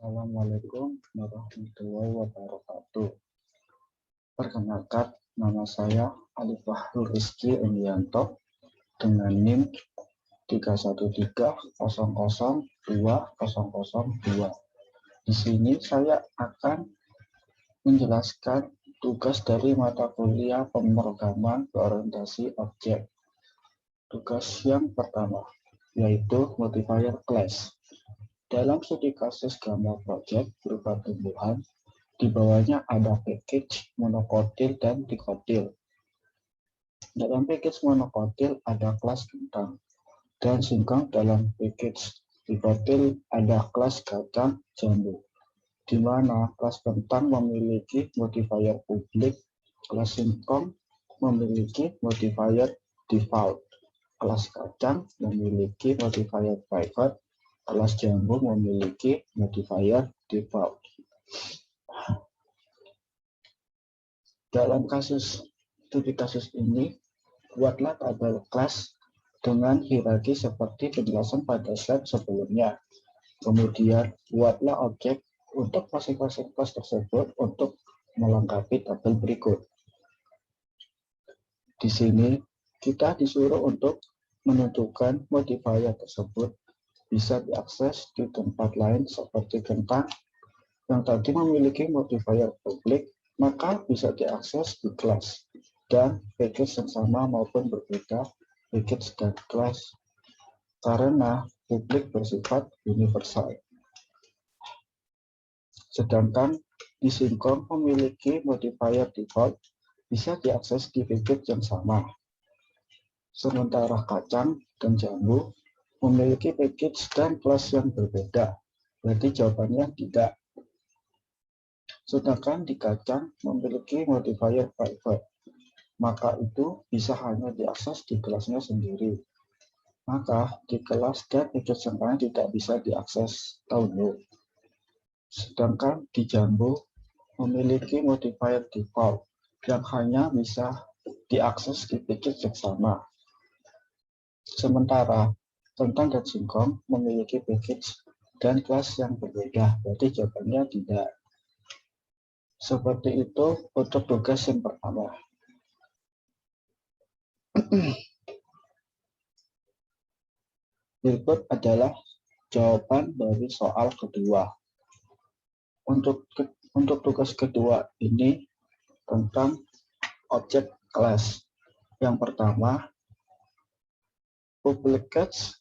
Assalamualaikum warahmatullahi wabarakatuh. Perkenalkan, nama saya Alif Fahrul Rizky Indianto dengan NIM 313002002. Di sini saya akan menjelaskan tugas dari mata kuliah pemrograman berorientasi objek. Tugas yang pertama yaitu modifier class. Dalam studi kasus gamma project berupa tumbuhan, di bawahnya ada package monokotil dan dikotil. Dalam package monokotil ada kelas kentang dan singkong. Dalam package dikotil ada kelas kacang jambu, di mana kelas kentang memiliki modifier publik, kelas singkong memiliki modifier default, kelas kacang memiliki modifier private, kelas jambu memiliki modifier default. Dalam studi kasus ini, buatlah tabel kelas dengan hierarki seperti penjelasan pada slide sebelumnya. Kemudian, buatlah objek untuk masing-masing kelas tersebut untuk melengkapi tabel berikut. Di sini, kita disuruh untuk menentukan modifier tersebut bisa diakses di tempat lain seperti kentang yang tadi memiliki modifier publik, maka bisa diakses di kelas dan package yang sama maupun berbeda package dan kelas karena publik bersifat universal. Sedangkan di singkong memiliki modifier default bisa diakses di package yang sama. Sementara kacang dan jambu memiliki package dan kelas yang berbeda. Berarti jawabannya tidak. Sedangkan di kacang memiliki modifier private, maka itu bisa hanya diakses di kelasnya sendiri. Maka di kelas dan package yang lain tidak bisa diakses download. Sedangkan di jambu memiliki modifier default yang hanya bisa diakses di package yang sama. Sementara kentang dan singkong memiliki package dan kelas yang berbeda, berarti jawabannya tidak. Seperti itu untuk tugas yang pertama. Berikut adalah jawaban dari soal kedua. Untuk tugas kedua ini tentang objek kelas. Yang pertama, public class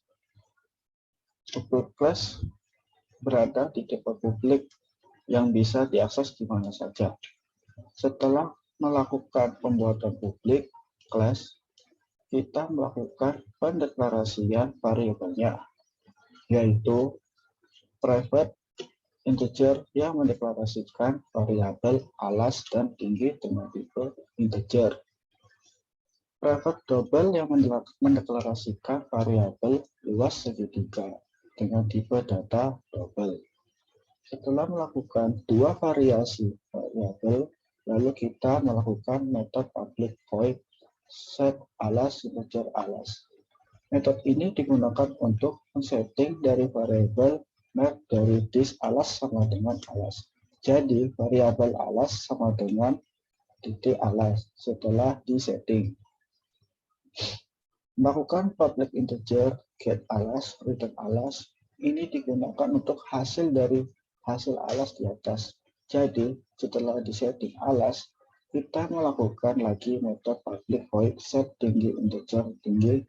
berada di tipe publik yang bisa diakses di mana saja. Setelah melakukan pembuatan publik class, kita melakukan pendeklarasian variabelnya, yaitu private integer yang mendeklarasikan variabel alas dan tinggi dengan tipe integer. Private double yang mendeklarasikan variabel luas segitiga dengan tipe data double. Setelah melakukan dua variasi variabel, lalu kita melakukan metode public void set alas integer alas. Metode ini digunakan untuk men-setting dari variabel map dari dis alas sama dengan alas. Jadi variabel alas sama dengan titik alas setelah disetting. Melakukan public integer get alas return alas ini digunakan untuk hasil dari hasil alas di atas. Jadi setelah disetting alas, kita melakukan lagi metode public void set tinggi integer tinggi.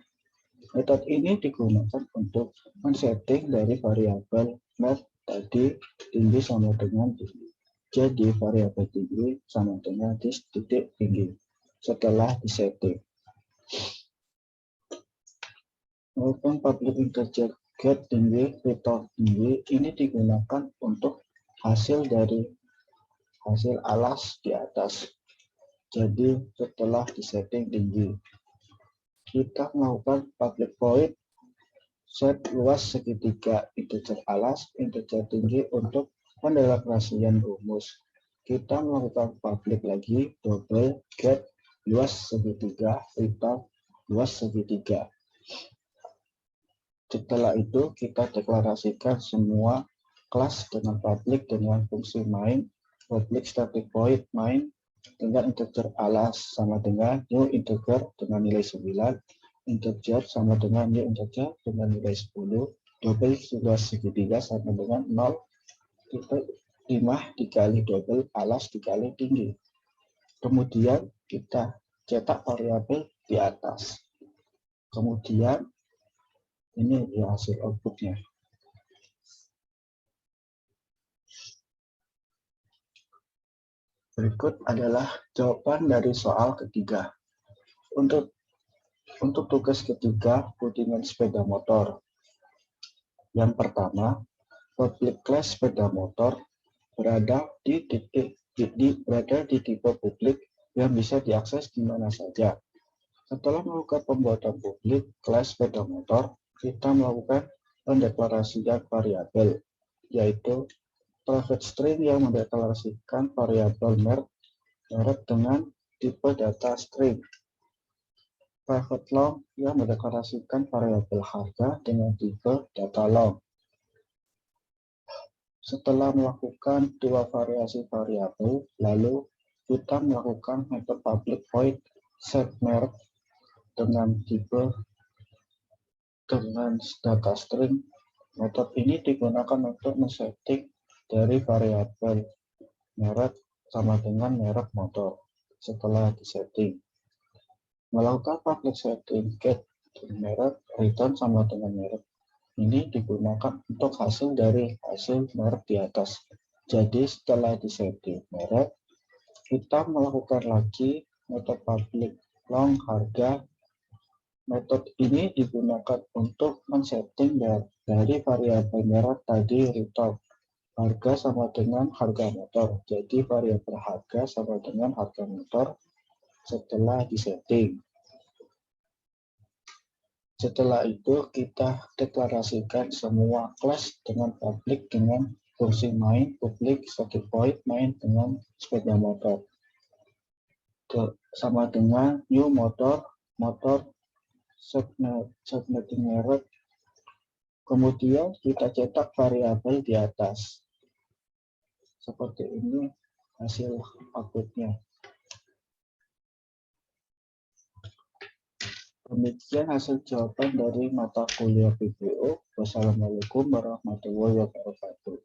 Metode ini digunakan untuk men-setting dari variabel map tadi tinggi sama dengan tinggi. Jadi variabel tinggi sama dengan titik tinggi setelah disetting. Melakukan public integer get tinggi return tinggi ini digunakan untuk hasil dari hasil alas di atas. Jadi setelah disetting tinggi, kita melakukan public void set luas segitiga integer alas integer tinggi untuk pendeklarasian rumus. Kita melakukan public lagi double get luas segitiga return luas segitiga. Setelah itu kita deklarasikan semua kelas dengan public dengan fungsi main, public static void main dengan integer alas sama dengan new integer dengan nilai 9, integer sama dengan new integer dengan nilai 10, double juga segitiga sama dengan 0, tipe 5 dikali double alas dikali tinggi. Kemudian kita cetak variabel di atas. Kemudian ini ya hasil outputnya. Berikut adalah jawaban dari soal ketiga. Untuk tugas ketiga, codingan sepeda motor. Yang pertama, public class sepeda motor berada di tipe publik yang bisa diakses di mana saja. Setelah melakukan pembuatan publik kelas sepeda motor, kita melakukan pendeklarasian variabel, yaitu private string yang mendeklarasikan variabel merek dengan tipe data string, private long yang mendeklarasikan variabel harga dengan tipe data long. Setelah melakukan dua variasi variabel, lalu kita melakukan metode public void set merek dengan tipe dengan data string. Metode ini digunakan untuk men-setting dari variabel merek sama dengan merek motor. Setelah disetting, melakukan public setting get merek return sama dengan merek. Ini digunakan untuk hasil dari hasil merek di atas. Jadi setelah disetting merek, kita melakukan lagi metode public long harga. Metode ini digunakan untuk men-setting dari variabel merek tadi return. Harga sama dengan harga motor. Jadi variabel harga sama dengan harga motor setelah disetting. Setelah itu kita deklarasikan semua kelas dengan public dengan fungsi main, public static void main dengan sepeda motor. Sama dengan new motor subnetting merek. Kemudian kita cetak variabel di atas. Seperti ini hasil outputnya. Demikian hasil jawaban dari mata kuliah PPO. Wassalamualaikum warahmatullahi wabarakatuh.